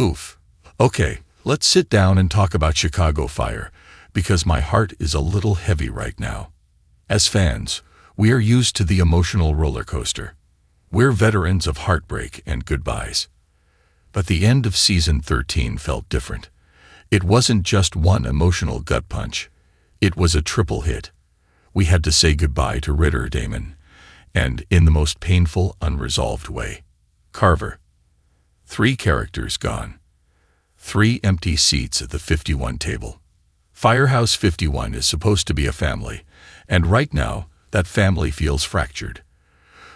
Oof. Okay, let's sit down and talk about Chicago Fire, because my heart is a little heavy right now. As fans, we are used to the emotional roller coaster. We're veterans of heartbreak and goodbyes. But the end of season 13 felt different. It wasn't just one emotional gut punch. It was a triple hit. We had to say goodbye to Ritter Damon, and in the most painful, unresolved way. Carver. 3 characters gone. 3 empty seats at the 51 table. Firehouse 51 is supposed to be a family, and right now, that family feels fractured.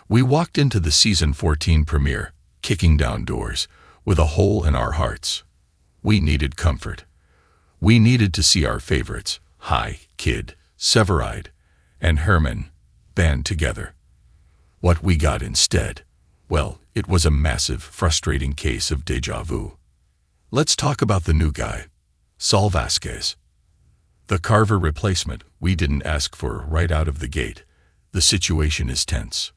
We walked into the season 14 premiere, kicking down doors, with a hole in our hearts. We needed comfort. We needed to see our favorites, Kid, Severide, and Herman, band together. What we got instead, well, it was a massive, frustrating case of déjà vu. Let's talk about the new guy, Saul Vasquez. The Carver replacement we didn't ask for right out of the gate. The situation is tense.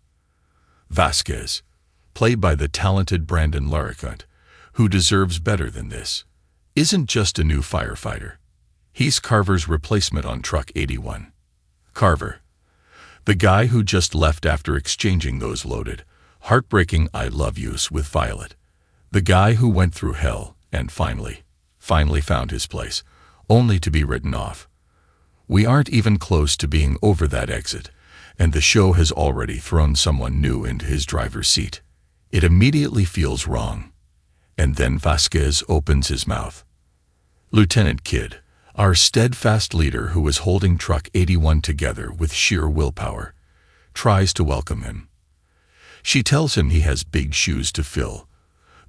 Vasquez, played by the talented Brandon Larricunt, who deserves better than this, isn't just a new firefighter. He's Carver's replacement on Truck 81. Carver, the guy who just left after exchanging those loaded, heartbreaking I love yous with Violet. The guy who went through hell and finally found his place, only to be written off. We aren't even close to being over that exit, and the show has already thrown someone new into his driver's seat. It immediately feels wrong. And then Vasquez opens his mouth. Lieutenant Kidd, our steadfast leader who was holding Truck 81 together with sheer willpower, tries to welcome him. She tells him he has big shoes to fill,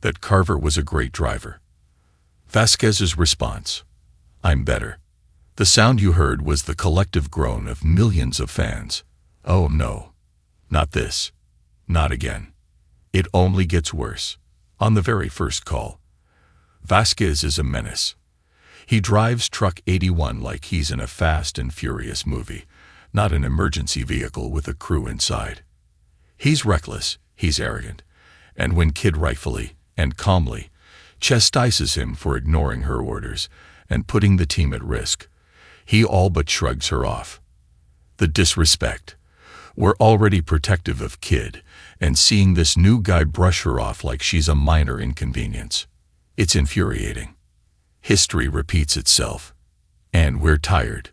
that Carver was a great driver. Vasquez's response, I'm better. The sound you heard was the collective groan of millions of fans. Oh no, not this, not again. It only gets worse. On the very first call, Vasquez is a menace. He drives Truck 81 like he's in a Fast and Furious movie, not an emergency vehicle with a crew inside. He's reckless, he's arrogant, and when Kidd rightfully and calmly chastises him for ignoring her orders and putting the team at risk, he all but shrugs her off. The disrespect. We're already protective of Kidd, and seeing this new guy brush her off like she's a minor inconvenience. It's infuriating. History repeats itself. And we're tired.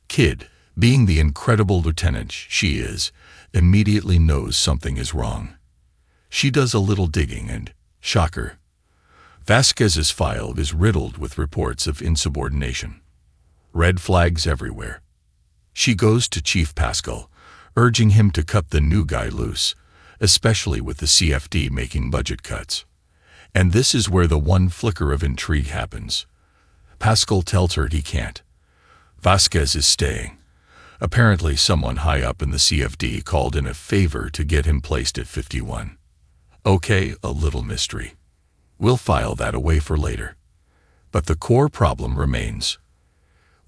Kidd, being the incredible lieutenant she is, immediately knows something is wrong. She does a little digging and, shocker, Vasquez's file is riddled with reports of insubordination. Red flags everywhere. She goes to Chief Pascal, urging him to cut the new guy loose, especially with the CFD making budget cuts. And this is where the one flicker of intrigue happens. Pascal tells her he can't. Vasquez is staying. Apparently someone high up in the CFD called in a favor to get him placed at 51. Okay, a little mystery. We'll file that away for later. But the core problem remains.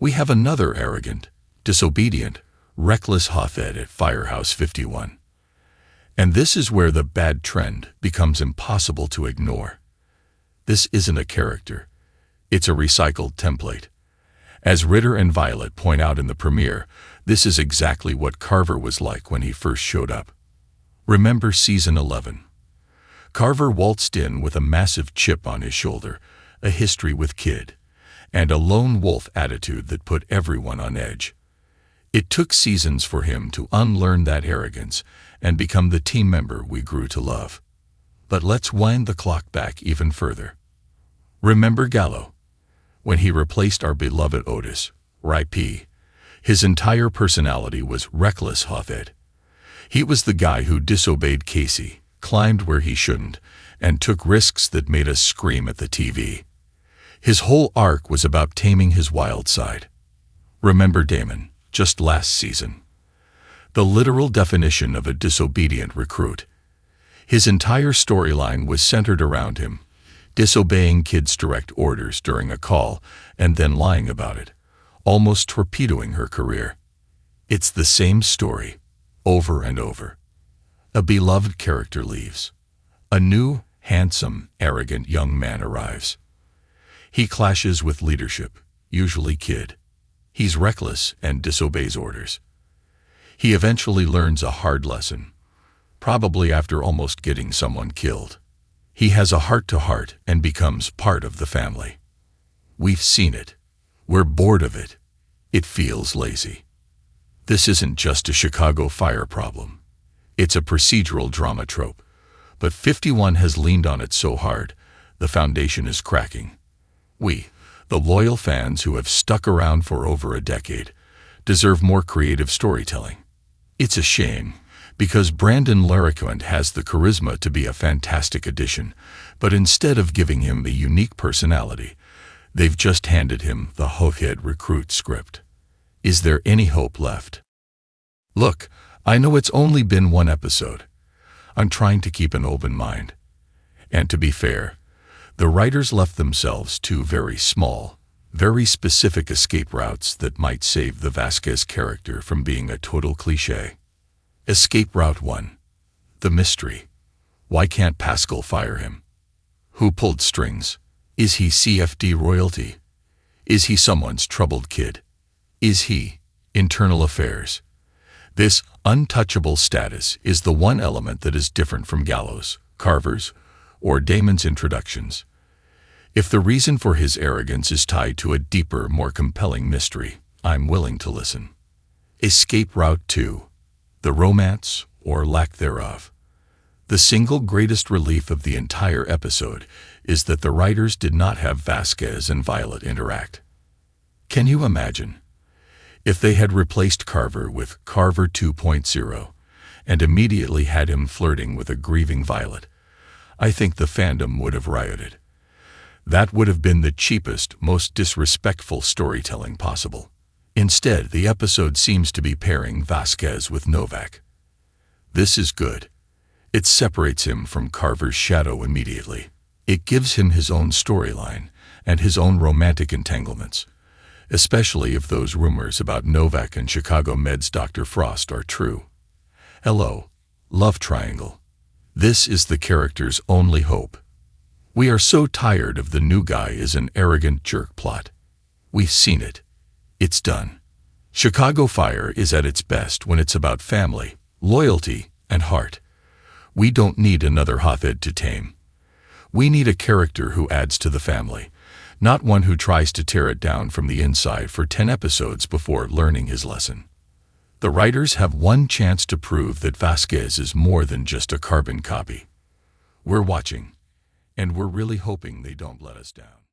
We have another arrogant, disobedient, reckless Hafed at Firehouse 51. And this is where the bad trend becomes impossible to ignore. This isn't a character. It's a recycled template. As Ritter and Violet point out in the premiere, this is exactly what Carver was like when he first showed up. Remember season 11. Carver waltzed in with a massive chip on his shoulder, a history with Kidd, and a lone wolf attitude that put everyone on edge. It took seasons for him to unlearn that arrogance and become the team member we grew to love. But let's wind the clock back even further. Remember Gallo? When he replaced our beloved Otis, R.I.P., his entire personality was reckless Hafed. He was the guy who disobeyed Casey, climbed where he shouldn't, and took risks that made us scream at the TV. His whole arc was about taming his wild side. Remember Damon, just last season. The literal definition of a disobedient recruit. His entire storyline was centered around him, disobeying Kidd's direct orders during a call and then lying about it, almost torpedoing her career. It's the same story, over and over. A beloved character leaves. A new, handsome, arrogant young man arrives. He clashes with leadership, usually Kid. He's reckless and disobeys orders. He eventually learns a hard lesson, probably after almost getting someone killed. He has a heart-to-heart and becomes part of the family. We've seen it. We're bored of it. It feels lazy. This isn't just a Chicago Fire problem. It's a procedural drama trope. But 51 has leaned on it so hard, the foundation is cracking. We, the loyal fans who have stuck around for over a decade, deserve more creative storytelling. It's a shame, because Brandon Larriquent has the charisma to be a fantastic addition, but instead of giving him a unique personality, they've just handed him the hothead recruit script. Is there any hope left? Look, I know it's only been one episode. I'm trying to keep an open mind. And to be fair, the writers left themselves two very small, very specific escape routes that might save the Vasquez character from being a total cliché. Escape Route 1. The mystery. Why can't Pascal fire him? Who pulled strings? Is he CFD royalty? Is he someone's troubled kid? Is he internal affairs? This untouchable status is the one element that is different from Gallows, Carver's, or Damon's introductions. If the reason for his arrogance is tied to a deeper, more compelling mystery, I'm willing to listen. Escape Route 2. The romance, or lack thereof. The single greatest relief of the entire episode is that the writers did not have Vasquez and Violet interact. Can you imagine? If they had replaced Carver with Carver 2.0 and immediately had him flirting with a grieving Violet, I think the fandom would have rioted. That would have been the cheapest, most disrespectful storytelling possible. Instead, the episode seems to be pairing Vasquez with Novak. This is good. It separates him from Carver's shadow immediately. It gives him his own storyline and his own romantic entanglements, especially if those rumors about Novak and Chicago Med's Dr. Frost are true. Hello, love triangle. This is the character's only hope. We are so tired of the new guy is an arrogant jerk plot. We've seen it. It's done. Chicago Fire is at its best when it's about family, loyalty, and heart. We don't need another hothead to tame. We need a character who adds to the family, not one who tries to tear it down from the inside for 10 episodes before learning his lesson. The writers have one chance to prove that Vasquez is more than just a carbon copy. We're watching, and we're really hoping they don't let us down.